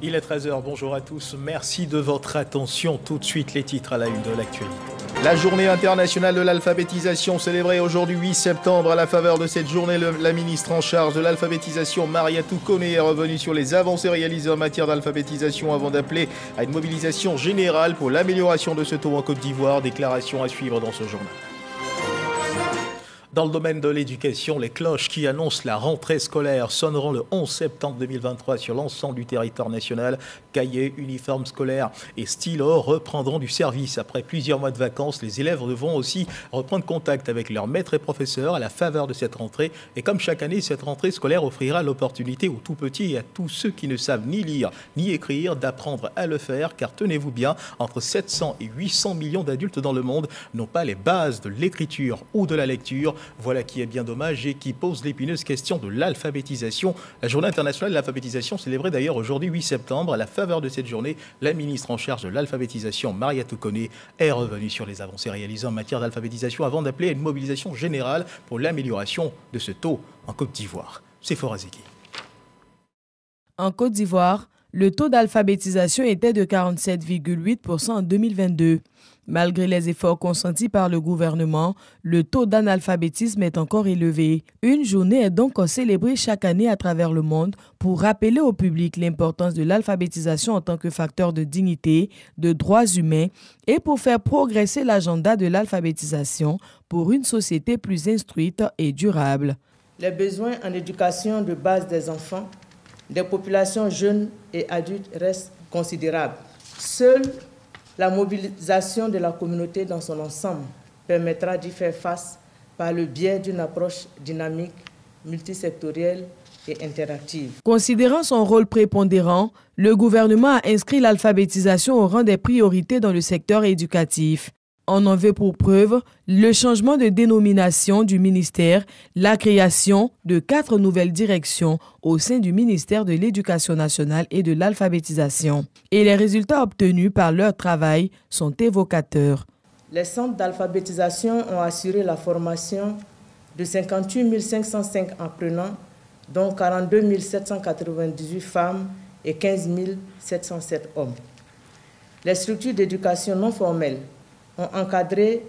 Il est 13h, bonjour à tous, merci de votre attention. Tout de suite les titres à la une de l'actualité. La journée internationale de l'alphabétisation célébrée aujourd'hui 8 septembre. À la faveur de cette journée, la ministre en charge de l'alphabétisation, Mariatou Koné, est revenue sur les avancées réalisées en matière d'alphabétisation avant d'appeler à une mobilisation générale pour l'amélioration de ce taux en Côte d'Ivoire. Déclaration à suivre dans ce journal. Dans le domaine de l'éducation, les cloches qui annoncent la rentrée scolaire sonneront le 11 septembre 2023 sur l'ensemble du territoire national. Cahiers, uniformes scolaires et stylos reprendront du service. Après plusieurs mois de vacances, les élèves devront aussi reprendre contact avec leurs maîtres et professeurs à la faveur de cette rentrée. Et comme chaque année, cette rentrée scolaire offrira l'opportunité aux tout petits et à tous ceux qui ne savent ni lire ni écrire d'apprendre à le faire. Car tenez-vous bien, entre 700 et 800 millions d'adultes dans le monde n'ont pas les bases de l'écriture ou de la lecture. Voilà qui est bien dommage et qui pose l'épineuse question de l'alphabétisation. La journée internationale de l'alphabétisation célébrée d'ailleurs aujourd'hui 8 septembre. À la faveur de cette journée, la ministre en charge de l'alphabétisation, Mariatou Koné, est revenue sur les avancées réalisées en matière d'alphabétisation avant d'appeler à une mobilisation générale pour l'amélioration de ce taux en Côte d'Ivoire. C'est Forazeki. En Côte d'Ivoire, le taux d'alphabétisation était de 47,8% en 2022. Malgré les efforts consentis par le gouvernement, le taux d'analphabétisme est encore élevé. Une journée est donc célébrée chaque année à travers le monde pour rappeler au public l'importance de l'alphabétisation en tant que facteur de dignité, de droits humains et pour faire progresser l'agenda de l'alphabétisation pour une société plus instruite et durable. Les besoins en éducation de base des enfants, des populations jeunes et adultes restent considérables. Seule la mobilisation de la communauté dans son ensemble permettra d'y faire face par le biais d'une approche dynamique, multisectorielle et interactive. Considérant son rôle prépondérant, le gouvernement a inscrit l'alphabétisation au rang des priorités dans le secteur éducatif. On en veut pour preuve le changement de dénomination du ministère, la création de 4 nouvelles directions au sein du ministère de l'Éducation nationale et de l'alphabétisation. Et les résultats obtenus par leur travail sont évocateurs. Les centres d'alphabétisation ont assuré la formation de 58 505 apprenants, dont 42 798 femmes et 15 707 hommes. Les structures d'éducation non formelle ont encadré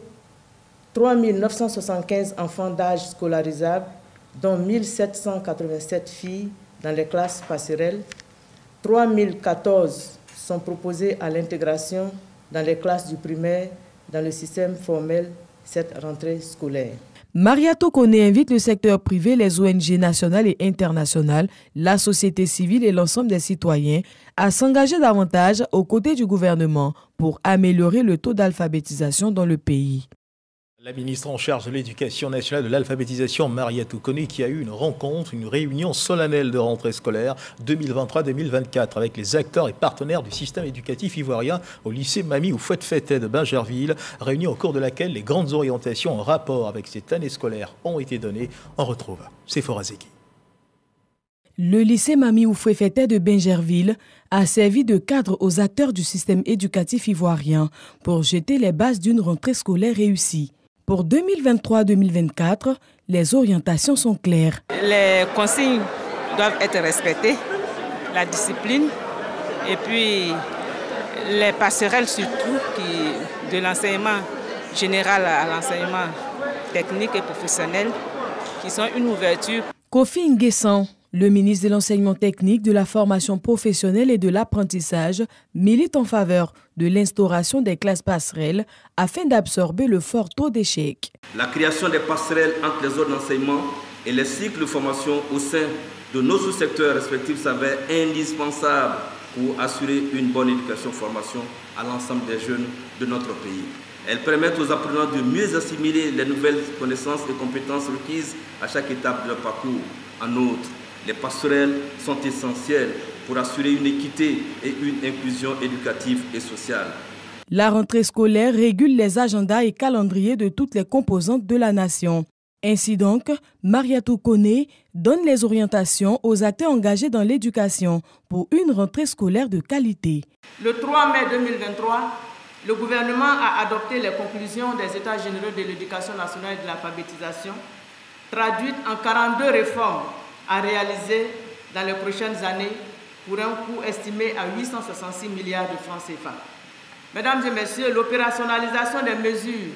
3 975 enfants d'âge scolarisable, dont 1 787 filles dans les classes passerelles. 3 014 sont proposés à l'intégration dans les classes du primaire dans le système formel cette rentrée scolaire. Mariatou Koné invite le secteur privé, les ONG nationales et internationales, la société civile et l'ensemble des citoyens à s'engager davantage aux côtés du gouvernement pour améliorer le taux d'alphabétisation dans le pays. La ministre en charge de l'Éducation nationale de l'alphabétisation, Mariatou Koné, qui a eu une réunion solennelle de rentrée scolaire 2023-2024 avec les acteurs et partenaires du système éducatif ivoirien au lycée Mami Houphouët-Fettet de Bingerville, réunion au cours de laquelle les grandes orientations en rapport avec cette année scolaire ont été données. On retrouve Sephora Zeki. Le lycée Mami Houphouët-Fettet de Bingerville a servi de cadre aux acteurs du système éducatif ivoirien pour jeter les bases d'une rentrée scolaire réussie. Pour 2023-2024, les orientations sont claires. Les consignes doivent être respectées, la discipline et puis les passerelles surtout de l'enseignement général à l'enseignement technique et professionnel qui sont une ouverture. Kofi Nguessan, le ministre de l'Enseignement technique, de la formation professionnelle et de l'apprentissage, milite en faveur de l'instauration des classes passerelles afin d'absorber le fort taux d'échec. La création des passerelles entre les zones d'enseignement et les cycles de formation au sein de nos sous-secteurs respectifs s'avère indispensable pour assurer une bonne éducation-formation à l'ensemble des jeunes de notre pays. Elles permettent aux apprenants de mieux assimiler les nouvelles connaissances et compétences requises à chaque étape de leur parcours. En outre, les passerelles sont essentielles pour assurer une équité et une inclusion éducative et sociale. La rentrée scolaire régule les agendas et calendriers de toutes les composantes de la nation. Ainsi donc, Mariatou Koné donne les orientations aux acteurs engagés dans l'éducation pour une rentrée scolaire de qualité. Le 3 mai 2023, le gouvernement a adopté les conclusions des États généraux de l'éducation nationale et de l'alphabétisation, traduites en 42 réformes à réaliser dans les prochaines années pour un coût estimé à 866 milliards de francs CFA. Mesdames et messieurs, l'opérationnalisation des mesures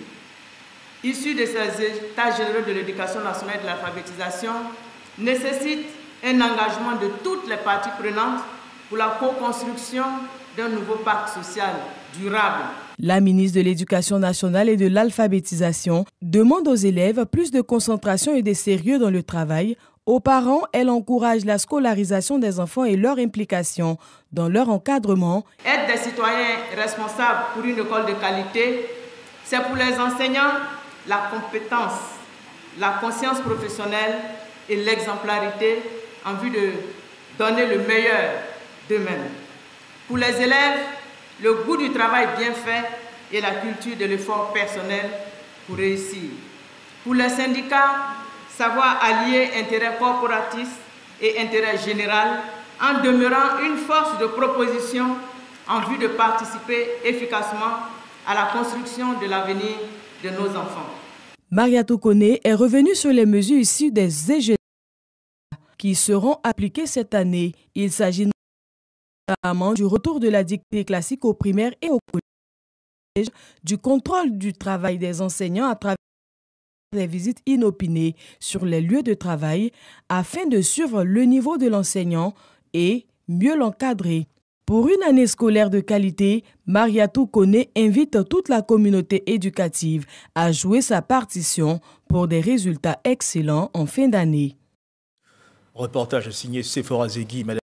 issues de ces états généraux de l'éducation nationale et de l'alphabétisation nécessite un engagement de toutes les parties prenantes pour la co-construction d'un nouveau pacte social durable. La ministre de l'Éducation nationale et de l'alphabétisation demande aux élèves plus de concentration et de sérieux dans le travail. Aux parents, elle encourage la scolarisation des enfants et leur implication dans leur encadrement. Être des citoyens responsables pour une école de qualité, c'est pour les enseignants la compétence, la conscience professionnelle et l'exemplarité en vue de donner le meilleur d'eux-mêmes. Pour les élèves, le goût du travail bien fait et la culture de l'effort personnel pour réussir. Pour les syndicats, savoir allier intérêt corporatif et intérêt général en demeurant une force de proposition en vue de participer efficacement à la construction de l'avenir de nos enfants. Mariatou Koné est revenue sur les mesures issues des EGE qui seront appliquées cette année. Il s'agit notamment du retour de la dictée classique au primaire et au collège, du contrôle du travail des enseignants à travers des visites inopinées sur les lieux de travail afin de suivre le niveau de l'enseignant et mieux l'encadrer. Pour une année scolaire de qualité, Mariatou Koné invite toute la communauté éducative à jouer sa partition pour des résultats excellents en fin d'année. Reportage signé Sephora Zegui.